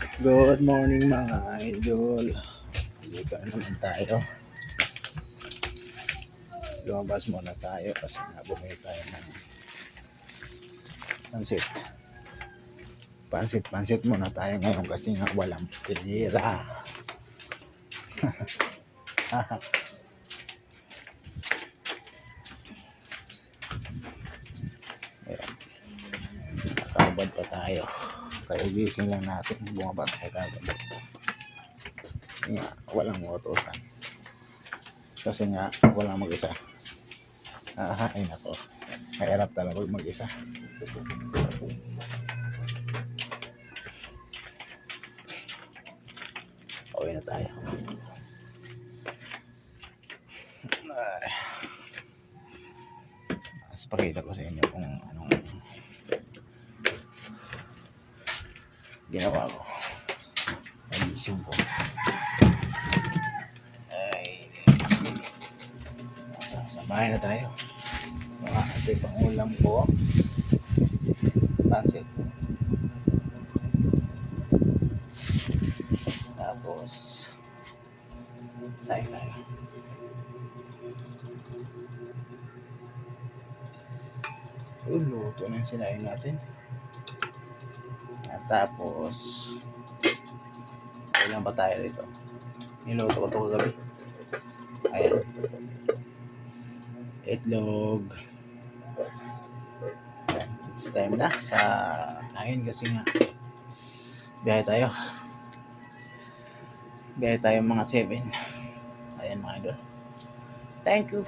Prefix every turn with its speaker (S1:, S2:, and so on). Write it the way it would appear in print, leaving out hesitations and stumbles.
S1: Good morning mga idol. Dito na naman tayo. Lumabas muna tayo kasi nga bumili tayo ng pansit. Pansit muna tayo ngayon kasi nga walang pera. Ayan, nakabad pa tayo. Kaya gising lang natin. Bumaba tayo kagad. Nga, walang utusan. Kasi nga, walang mag-isa. Ay nako. Mahirap talaga mag-isa. Uwi na tayo. Ay. Mas pakita ko sa inyo kung anong ginawa ko. Nagising ko. Ay. Sa bahay na tayo. Ito yung pangulam ko. Pansit. Tapos saing tayo. Luto na yung sinain natin. At tapos ilan pa tayo dito. Niluto ko ito kagabi. Ayan. Itlog. It's time na sa kain kasi nga biyahe tayo mga 7. Ayan mga idol. Thank you.